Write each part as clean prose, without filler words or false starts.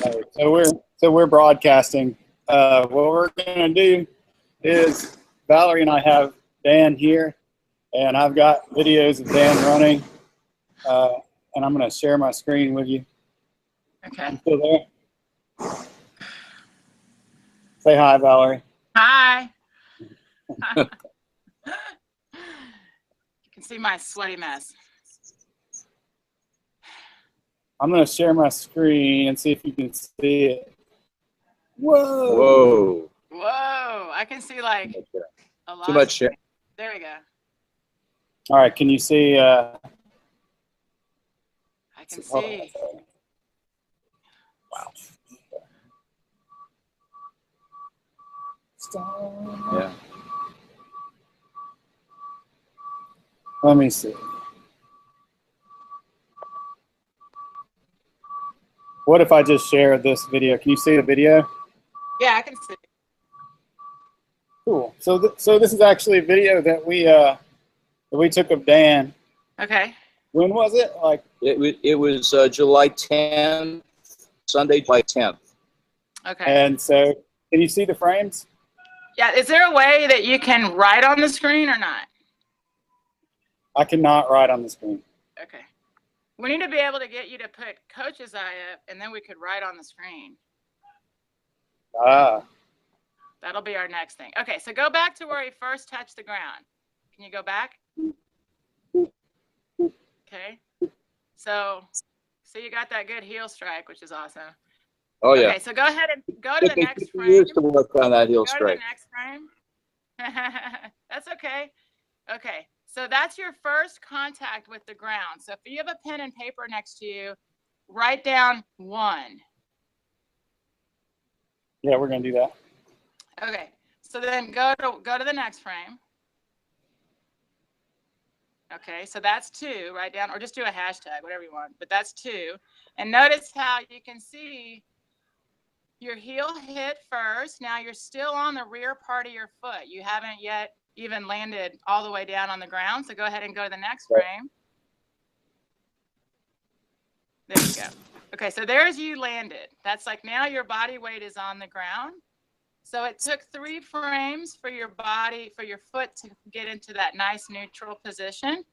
So we're broadcasting. What we're gonna do is Valerie and I have Dan here, and I've got videos of Dan running, and I'm gonna share my screen with you. Okay. You still there? Say hi, Valerie. Hi. You can see my sweaty mess. I'm gonna share my screen and see if you can see it. Whoa! Whoa! Whoa! I can see like a lot. Too much share. There we go. All right, can you see? I can see. Wow. Yeah. Let me see. What if I just share this video? Can you see the video? Yeah, I can see. Cool. So this is actually a video that we took of Dan. Okay. When was it? Like It was July 10th, Sunday, July 10th. Okay. And so, can you see the frames? Yeah. Is there a way that you can write on the screen or not? I cannot write on the screen. Okay. We need to be able to get you to put Coach's eye up, and then we could write on the screen. Ah. That'll be our next thing. Okay, so go back to where he first touched the ground. Can you go back? Okay. So you got that good heel strike, which is awesome. Oh yeah. Okay, so go ahead and go to the next frame. Years to work on that heel Go strike. to the next frame. That's okay. Okay, so that's your first contact with the ground. So if you have a pen and paper next to you, write down 1. Yeah, we're gonna do that. Okay, so then go to the next frame. Okay, so that's 2. Write down, or just do a hashtag, whatever you want. But that's 2. And notice how you can see your heel hit first. Now you're still on the rear part of your foot. You haven't yet even landed all the way down on the ground. So go ahead and go to the next frame. There you go. Okay, so there's you landed. That's like now your body weight is on the ground. So it took 3 frames for your body, for your foot to get into that nice neutral position.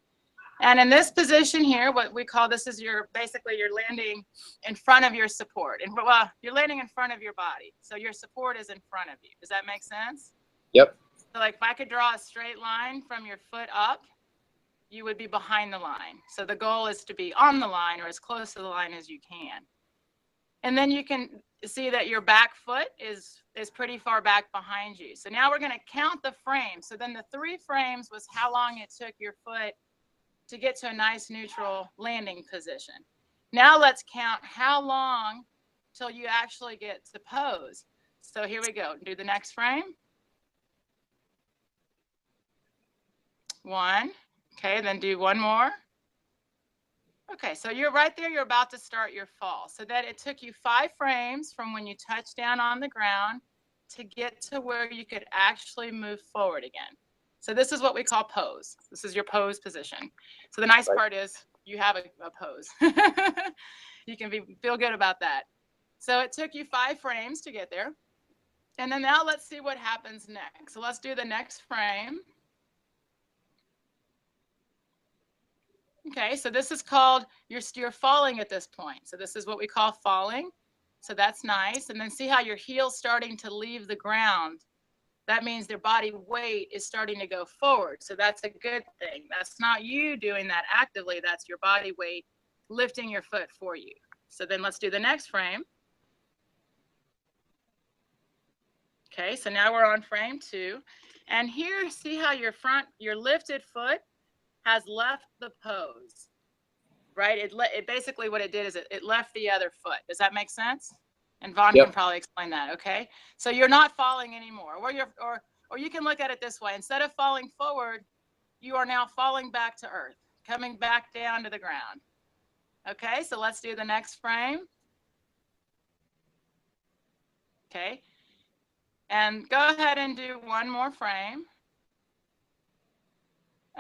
And in this position here, what we call this is basically you're landing in front of your support. And well, you're landing in front of your body. So your support is in front of you. Does that make sense? Yep. So like if I could draw a straight line from your foot up, you would be behind the line. So the goal is to be on the line or as close to the line as you can. And then you can see that your back foot is pretty far back behind you. So now we're going to count the frames. So then the 3 frames was how long it took your foot to get to a nice neutral landing position. Now let's count how long till you actually get to pose. So here we go. Do the next frame. 1. Okay, then do 1 more. Okay, so you're right there. You're about to start your fall. So that it took you 5 frames from when you touched down on the ground to get to where you could actually move forward again. So this is what we call pose. This is your pose position. So the nice part is you have a pose. You can feel good about that. So it took you 5 frames to get there. And then now let's see what happens next. So let's do the next frame. Okay, so this is called, you're falling at this point. So this is what we call falling. So that's nice. And then see how your heel's starting to leave the ground. That means their body weight is starting to go forward. So that's a good thing. That's not you doing that actively. That's your body weight lifting your foot for you. So then let's do the next frame. Okay, so now we're on frame 2. And here, see how your lifted foot has left the pose, right? It basically what it did is it left the other foot. Does that make sense? And Vaughn can probably explain that. Okay, so you're not falling anymore, or you can look at it this way: instead of falling forward, you are now falling back to earth, coming back down to the ground. Okay, so let's do the next frame. Okay, and go ahead and do 1 more frame.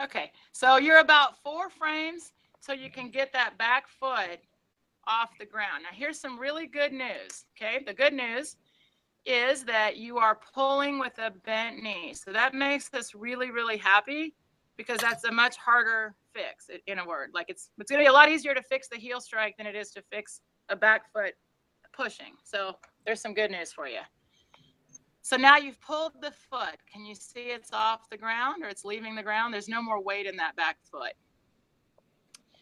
Okay, so you're about 4 frames so you can get that back foot off the ground. Now here's some really good news, okay? The good news is that you are pulling with a bent knee. So that makes us really, really happy because that's a much harder fix, in a word. Like it's going to be a lot easier to fix the heel strike than it is to fix a back foot pushing. So there's some good news for you. So now you've pulled the foot. Can you see it's off the ground or it's leaving the ground? There's no more weight in that back foot.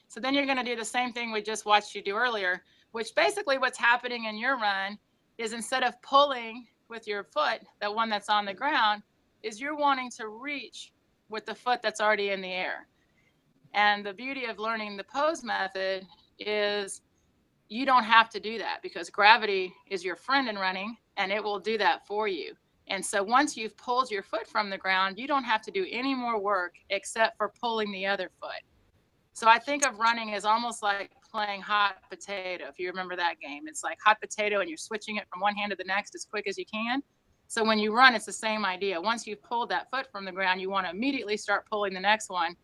So then you're going to do the same thing we just watched you do earlier, which basically what's happening in your run is instead of pulling with your foot, that one that's on the ground, is you're wanting to reach with the foot that's already in the air. And the beauty of learning the pose method is you don't have to do that because gravity is your friend in running and it will do that for you. And so once you've pulled your foot from the ground, you don't have to do any more work except for pulling the other foot. So I think of running as almost like playing hot potato. If you remember that game, it's like hot potato and you're switching it from one hand to the next as quick as you can. So when you run, it's the same idea. Once you've pulled that foot from the ground, you want to immediately start pulling the next one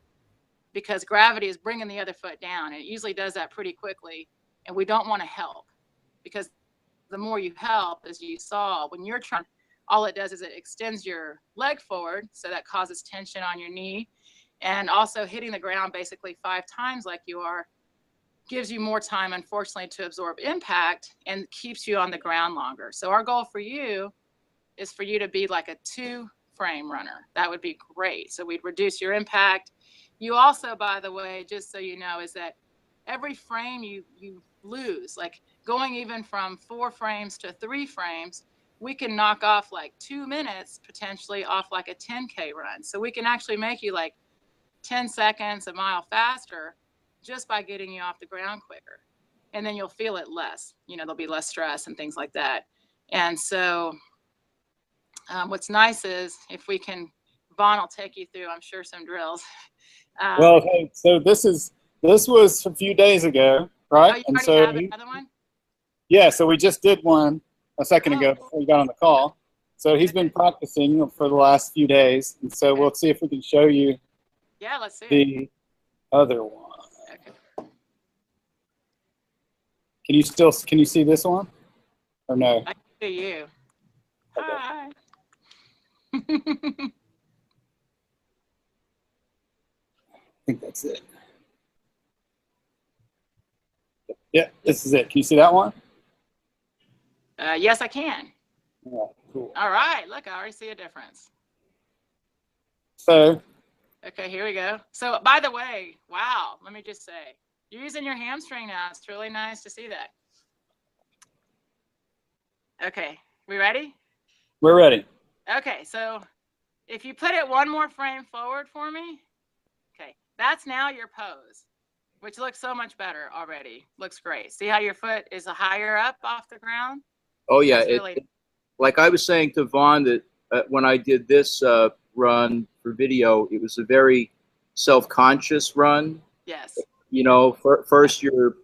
because gravity is bringing the other foot down. And it usually does that pretty quickly. And we don't want to help because the more you help, as you saw, when you're trying, all it does is it extends your leg forward. So that causes tension on your knee. And also hitting the ground basically 5 times like you are gives you more time, unfortunately, to absorb impact and keeps you on the ground longer. So our goal for you is for you to be like a 2-frame runner. That would be great. So we'd reduce your impact. You also, by the way, just so you know, is that every frame you lose, like going even from 4 frames to 3 frames, we can knock off like 2 minutes potentially off like a 10K run. So we can actually make you like 10 seconds, a mile faster just by getting you off the ground quicker. And then you'll feel it less. You know, there'll be less stress and things like that. And so what's nice is if we can, Vaughn will take you through, I'm sure, some drills. Well, hey, so this was a few days ago, right? Oh, you and already so have another one? yeah, so we just did one a second ago before we got on the call. So he's been practicing for the last few days, and so we'll see if we can show you. Yeah, let's see the other one. Okay. Can you see this one or no? I can see you. Okay. Hi. I think that's it. Yeah, this is it. Can you see that one? Yes, I can. Yeah, cool. All right. Look, I already see a difference. So, okay, here we go. So, by the way, wow, let me just say, you're using your hamstring now. It's really nice to see that. Okay, we ready? we're ready. Okay, so if you put it one more frame forward for me, okay, that's now your pose, which looks so much better already. Looks great. See how your foot is higher up off the ground? Oh yeah, Really... like I was saying to Vaughn that when I did this run for video, it was a very self-conscious run. Yes. You know, first you're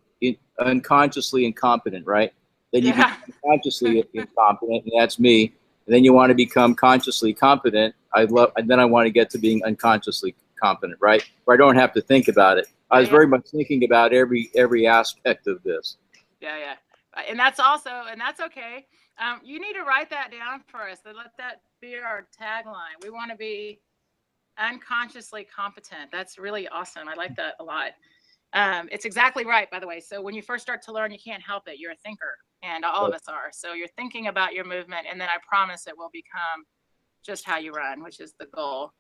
unconsciously incompetent, right? Then you become consciously incompetent, and that's me. And then you want to become consciously competent. And then I want to get to being unconsciously competent, right? Where I don't have to think about it. I was very much thinking about every aspect of this. Yeah. And that's okay. You need to write that down for us. Let that be our tagline. We want to be unconsciously competent. That's really awesome. I like that a lot. It's exactly right, by the way. So when you first start to learn, you can't help it. You're a thinker, and all of us are. So you're thinking about your movement, and then I promise it will become just how you run, which is the goal.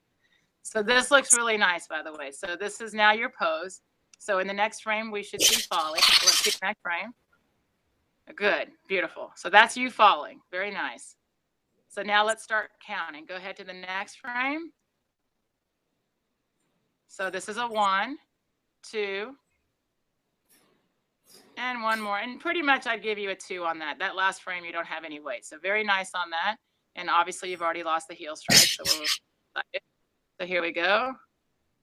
So this looks really nice, by the way. So this is now your pose. So in the next frame, we should see falling. Let's see the next frame. Good, beautiful. So that's you falling. Very nice. So now let's start counting. Go ahead to the next frame. So this is a 1, 2, and one more. And pretty much I'd give you a 2 on that. That last frame, you don't have any weight. So very nice on that. And obviously you've already lost the heel strike. So we're excited. So here we go.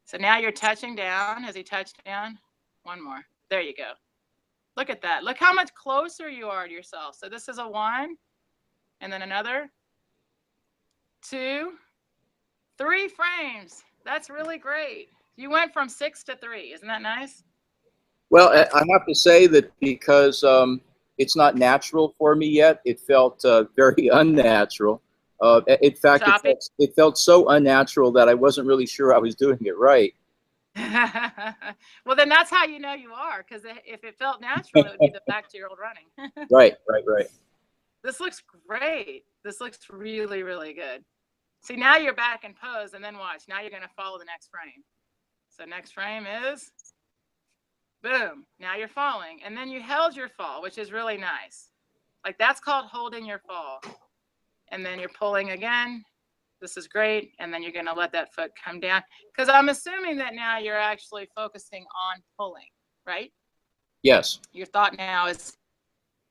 So now you're touching down. Has he touched down? One more. There you go. Look at that. Look how much closer you are to yourself. So this is a 1, and then another 2, 3 frames. That's really great. You went from 6 to 3. Isn't that nice? Well, I have to say that because it's not natural for me yet, it felt very unnatural. In fact, it felt so unnatural that I wasn't really sure I was doing it right. Well, then that's how you know you are, because if it felt natural, it would be the back to your old running. Right. This looks great. This looks really, really good. See, now you're back in pose, and then watch. Now you're going to follow the next frame. So next frame is, boom. Now you're falling. And then you held your fall, which is really nice. Like, that's called holding your fall. And then you're pulling again. This is great. And then you're going to let that foot come down. Because I'm assuming that now you're actually focusing on pulling, right? Yes. Your thought now is,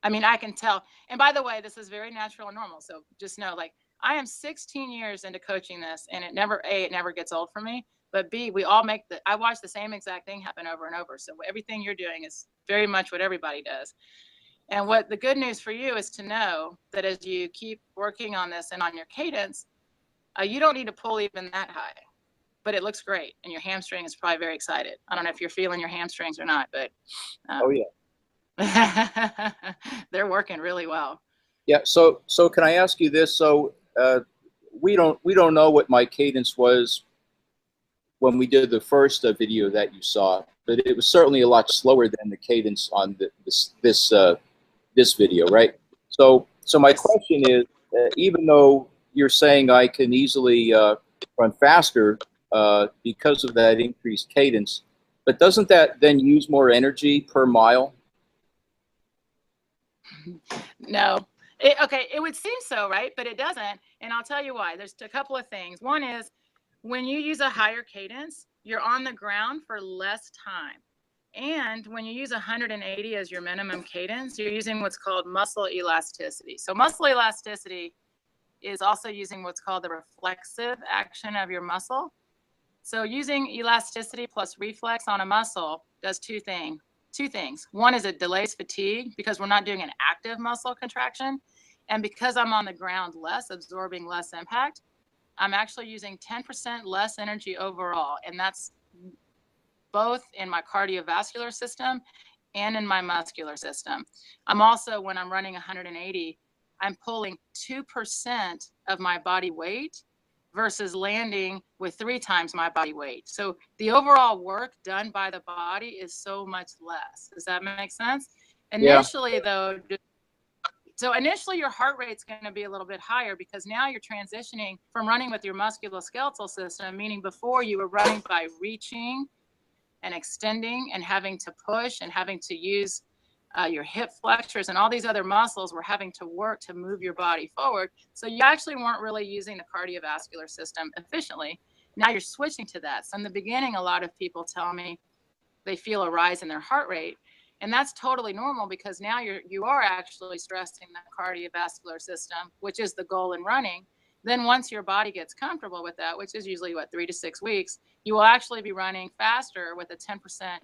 I mean, I can tell. And by the way, this is very natural and normal. So just know, like, I am 16 years into coaching this, and it never gets old for me. But B, we all I watch the same exact thing happen over and over. So everything you're doing is very much what everybody does. And what the good news for you is to know that as you keep working on this and on your cadence, you don't need to pull even that high, but it looks great. And your hamstring is probably very excited. I don't know if you're feeling your hamstrings or not, but oh yeah, they're working really well. Yeah. So can I ask you this? So we don't know what my cadence was when we did the first video that you saw, but it was certainly a lot slower than the cadence on this video, right? So my question is, even though you're saying I can easily run faster because of that increased cadence, but doesn't that then use more energy per mile? No. Okay, it would seem so, right? But it doesn't, and I'll tell you why. There's a couple of things. One is, when you use a higher cadence, you're on the ground for less time. And when you use 180 as your minimum cadence, you're using what's called muscle elasticity. So muscle elasticity is also using what's called the reflexive action of your muscle. So using elasticity plus reflex on a muscle does two things. One is it delays fatigue because we're not doing an active muscle contraction. And because I'm on the ground less, absorbing less impact, I'm actually using 10% less energy overall. And that's both in my cardiovascular system and in my muscular system. I'm also, when I'm running 180, I'm pulling 2% of my body weight versus landing with 3 times my body weight. So the overall work done by the body is so much less. Does that make sense? Initially, yeah. Though, so initially your heart rate's going to be a little bit higher because now you're transitioning from running with your musculoskeletal system, meaning before you were running by reaching and extending and having to push and having to use your hip flexors and all these other muscles were having to work to move your body forward. So you actually weren't really using the cardiovascular system efficiently. Now you're switching to that. So in the beginning, a lot of people tell me they feel a rise in their heart rate. And that's totally normal because now you are actually stressing the cardiovascular system, which is the goal in running. Then once your body gets comfortable with that, which is usually 3 to 6 weeks, you will actually be running faster with a 10%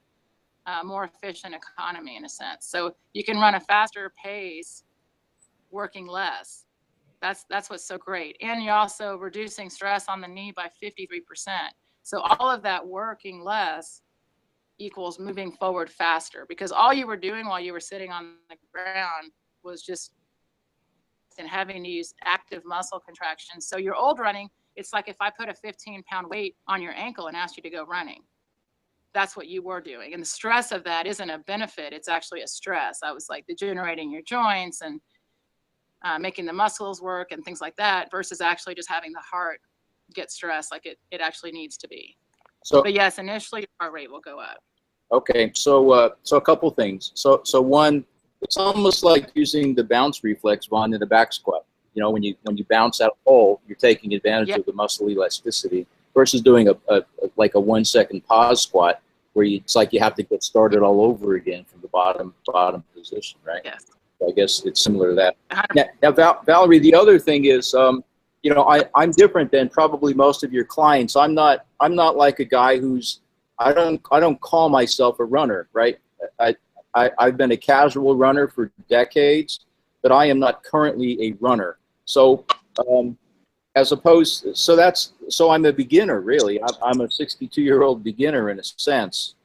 more efficient economy in a sense. So you can run a faster pace working less. That's what's so great. And you're also reducing stress on the knee by 53%. So all of that working less equals moving forward faster because all you were doing while you were sitting on the ground was just and having to use active muscle contractions. So your old running, it's like if I put a 15-pound weight on your ankle and asked you to go running. That's what you were doing. And the stress of that isn't a benefit. It's actually a stress. I was like degenerating your joints and making the muscles work and things like that versus actually just having the heart get stressed like it actually needs to be. So, but yes, initially your heart rate will go up. Okay, so a couple things. So one, it's almost like using the bounce reflex on in the back squat. You know, when you bounce out a hole, you're taking advantage of the muscle elasticity versus doing a 1 second pause squat where it's like you have to get started all over again from the bottom position, right? Yes. So I guess it's similar to that. Now Valerie, the other thing is, you know, I'm different than probably most of your clients. I'm not like a guy who's I don't call myself a runner, right? I've been a casual runner for decades, but I am not currently a runner. So so I'm a beginner, really. I'm a 62-year-old beginner in a sense.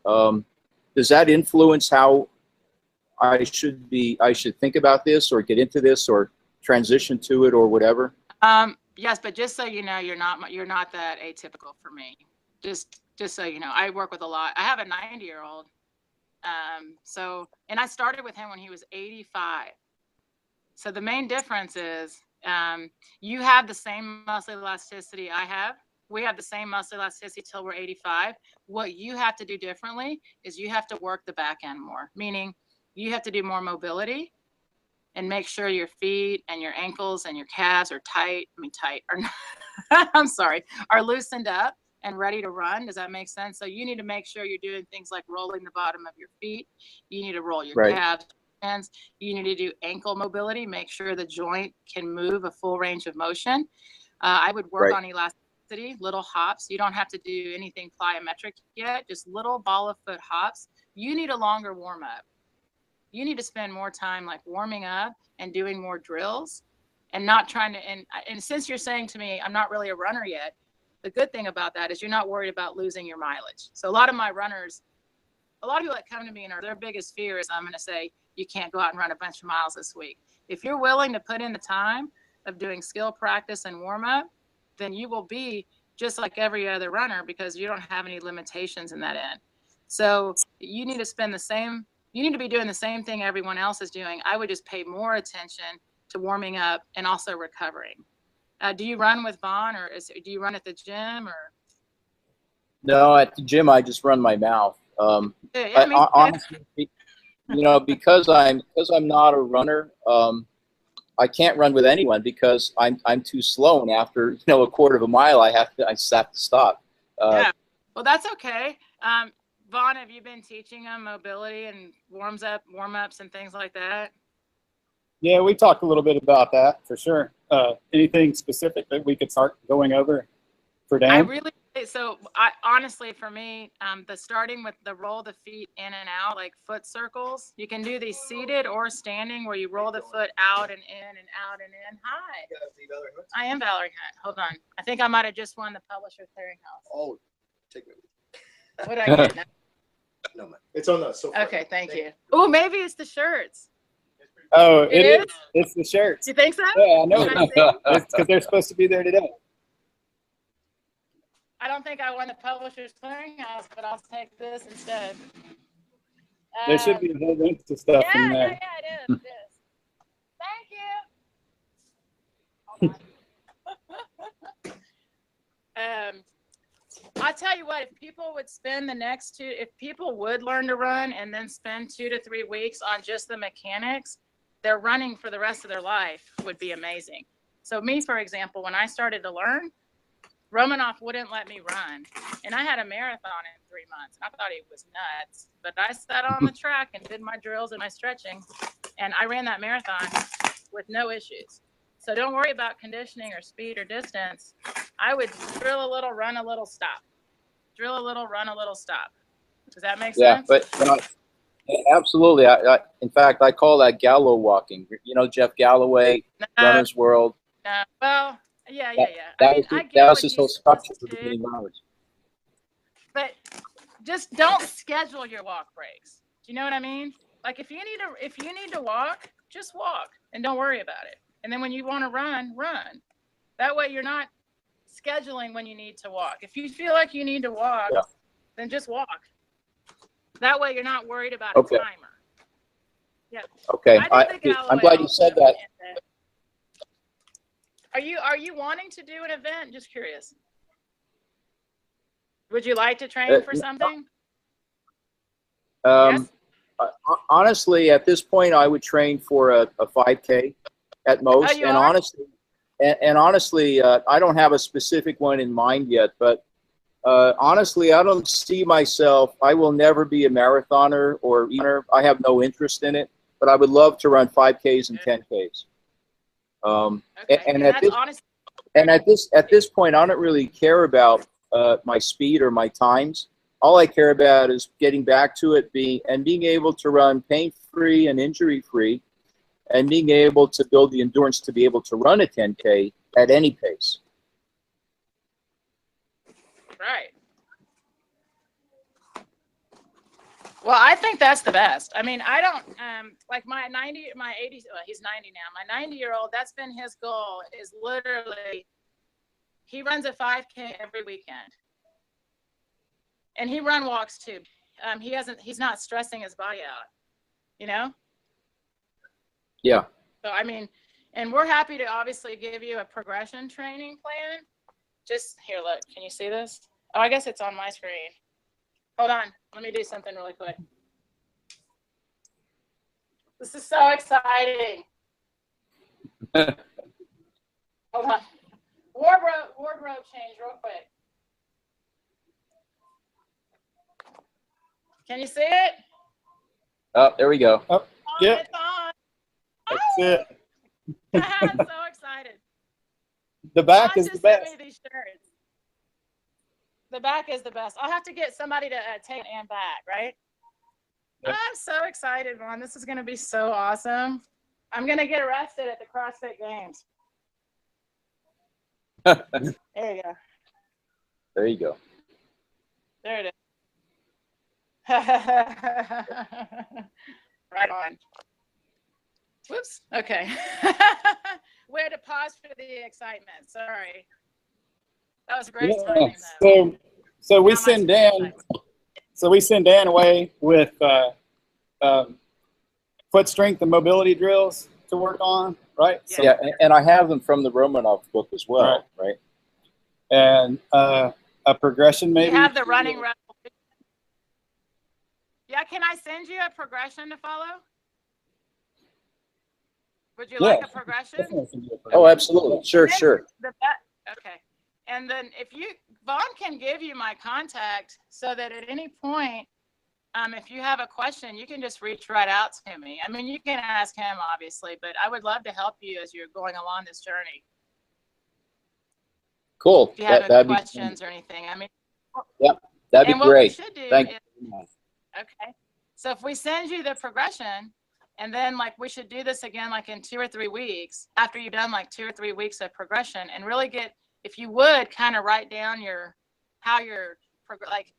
does that influence how I should think about this or get into this or transition to it or whatever? Yes, but just so you know, you're not that atypical for me. Just so you know, I work with a lot. I have a 90-year-old. And I started with him when he was 85. So the main difference is, you have the same muscle elasticity I have. We have the same muscle elasticity till we're 85. What you have to do differently is you have to work the back end more, meaning you have to do more mobility and make sure your feet and your ankles and your calves are are loosened up and ready to run. Does that make sense? So you need to make sure you're doing things like rolling the bottom of your feet. You need to roll your calves, hands. You need to do ankle mobility, make sure the joint can move a full range of motion. I would work on elasticity, little hops. You don't have to do anything plyometric yet, just little ball of foot hops. You need a longer warm up. You need to spend more time like warming up and doing more drills and not trying to, and since you're saying to me, I'm not really a runner yet, the good thing about that is you're not worried about losing your mileage. So a lot of my runners, a lot of people that come to me and their biggest fear is I'm going to say, you can't go out and run a bunch of miles this week. If you're willing to put in the time of doing skill practice and warm up, then you will be just like every other runner because you don't have any limitations in that end. So you need to spend you need to be doing the same thing everyone else is doing. I would just pay more attention to warming up and also recovering. Do you run with Vaughn or do you run at the gym or? No, at the gym, I just run my mouth. Honestly, because I'm not a runner, I can't run with anyone because I'm too slow, and after a quarter of a mile, I have to stop. Yeah, well, that's okay. Vaughn, have you been teaching them mobility and warm-ups and things like that? Yeah, we talked a little bit about that for sure. Anything specific that we could start going over for Dan? Honestly, for me, starting with the roll the feet in and out, like foot circles. You can do these seated or standing where you roll the foot out and in and out and in. Hi. I am Valerie Hunt. Hold on. I think I might have just won the Publisher Clearinghouse. Oh, take me. What did I get now? No, man. It's on the sofa. Okay, thank you. Oh, maybe it's the shirts. Oh, it is? It's the shirts. You think so? Yeah, I know. It's because they're supposed to be there today. I don't think I won the Publisher's Clearinghouse, but I'll take this instead. There should be a whole bunch of stuff in there. Yeah, it is. Thank you. I'll tell you what, if people would spend if people would learn to run and then spend 2 to 3 weeks on just the mechanics, their running for the rest of their life would be amazing. So me, for example, when I started to learn, Romanoff wouldn't let me run. And I had a marathon in 3 months. I thought he was nuts. But I sat on the track and did my drills and my stretching. And I ran that marathon with no issues. So don't worry about conditioning or speed or distance. I would drill a little, run a little, stop. Drill a little, run a little, stop. Does that make sense? Yeah, but absolutely. In fact, I call that Gallo walking. Jeff Galloway, Runner's World. Well, yeah. That was his whole structure for beginning runners. But just don't schedule your walk breaks. Do you know what I mean? Like if you need to walk, just walk and don't worry about it. And then when you want to run, run. That way you're not scheduling when you need to walk. If you feel like you need to walk, then just walk. That way you're not worried about a timer. Yeah. Okay. I'm glad you said that. Are you wanting to do an event? Just curious. Would you like to train for something? Yes? Honestly, at this point, I would train for a 5K at most. Honestly, I don't have a specific one in mind yet. But honestly, I don't see myself. I will never be a marathoner or runner. I have no interest in it. But I would love to run 5Ks and 10Ks. At this point, I don't really care about my speed or my times. All I care about is getting back to it, being able to run pain-free and injury-free, and being able to build the endurance to be able to run a 10K at any pace. Right. Well, I think that's the best. I mean, I don't, like my 80, well, he's 90 now. My 90-year-old, that's been his goal, is literally, he runs a 5K every weekend. And he run walks too. He's not stressing his body out, you know? Yeah. So, I mean, and we're happy to obviously give you a progression training plan. Just here, look, can you see this? Oh, I guess it's on my screen. Hold on, let me do something really quick. This is so exciting. Hold on. Wardrobe change real quick. Can you see it? Oh, there we go. Oh, yeah. It's on. That's it. I'm so excited. The back John is the just sent best. me these shirts. The back is the best. I'll have to get somebody to take it and back, right? Yep. I'm so excited, Vaughn. This is going to be so awesome. I'm going to get arrested at the CrossFit Games. There you go. There you go. There it is. Right on. Whoops. Okay. Where to pause for the excitement. Sorry. That was great timing, though. So we Now my send screen's Dan. excited. So we send Dan away with foot strength and mobility drills to work on, right? So, Yeah, and I have them from the Romanov book as well, right? and a progression maybe. You have the running revolution. Yeah, can I send you a progression to follow? Would you like a progression? Definitely send you a Oh, progression. absolutely. Sure, sure. Okay. And then Vaughn can give you my contact so that at any point, if you have a question, you can just reach right out to me. I mean, you can ask him, obviously, but I would love to help you as you're going along this journey. Cool. If you have any That'd questions or anything, I mean. Yeah, that'd be and what great. we should do Thank is, you. okay. So if we send you the progression, and then like we should do this again, like in 2 or 3 weeks, after you've done like 2 or 3 weeks of progression, and really get, if you would kind of write down how your like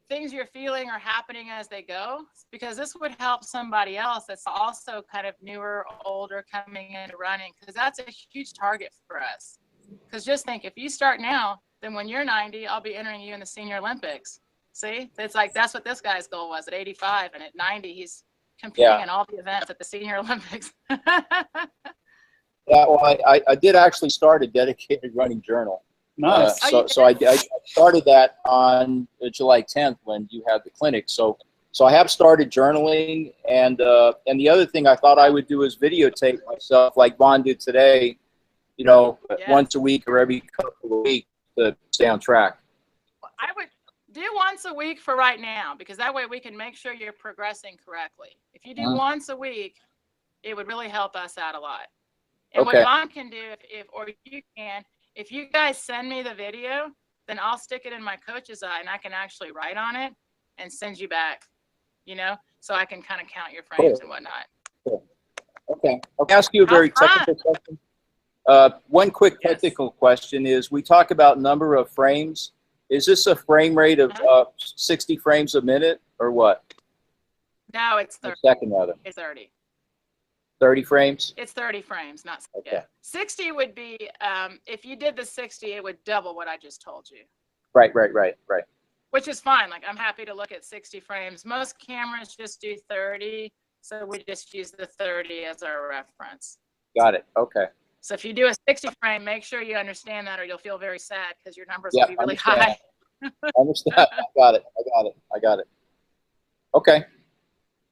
things you're feeling are happening as they go, because this would help somebody else that's also kind of newer, older, coming into running, because that's a huge target for us. Because just think, if you start now, then when you're 90, I'll be entering you in the Senior Olympics. See, it's like that's what this guy's goal was at 85, and at 90, he's competing in all the events at the Senior Olympics. Yeah, well, I did actually start a dedicated running journal. Nice. So I started that on July 10th when you had the clinic. So I have started journaling, and the other thing I thought I would do is videotape myself like Vaughn did today, you know, once a week or every couple of weeks to stay on track. I would do once a week for right now, because that way we can make sure you're progressing correctly. If you do once a week, it would really help us out a lot. And what Vaughn can do, if you guys send me the video, then I'll stick it in my coach's eye, and I can actually write on it and send you back, you know, so I can kind of count your frames and whatnot. Cool. Okay. I'll ask you a very technical question. One quick technical question is, we talk about number of frames. Is this a frame rate of 60 frames a minute or what? No, it's 30. Second rather. It's 30. 30 frames? It's 30 frames, not 60. Okay. 60 would be, if you did the 60, it would double what I just told you. Right. Which is fine. Like, I'm happy to look at 60 frames. Most cameras just do 30, so we just use the 30 as our reference. Got it. Okay. So if you do a 60 frame, make sure you understand that, or you'll feel very sad because your numbers will be really high. I understand. I got it. Okay.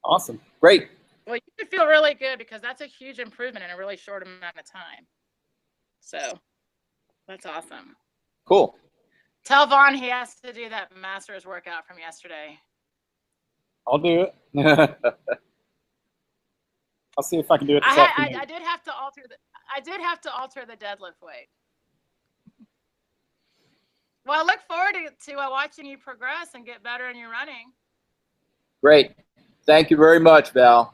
Awesome. Great. Well, you should feel really good, because that's a huge improvement in a really short amount of time. So that's awesome. Cool. Tell Vaughn he has to do that master's workout from yesterday. I'll do it. I'll see if I can do it this afternoon. I did have to alter the deadlift weight. Well, I look forward to watching you progress and get better in your running. Great. Thank you very much, Val.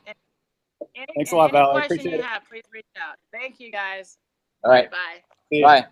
Thanks a lot, Val. I Any question appreciate you it. have, please reach out. Thank you, guys. All right. Bye. See ya. Bye.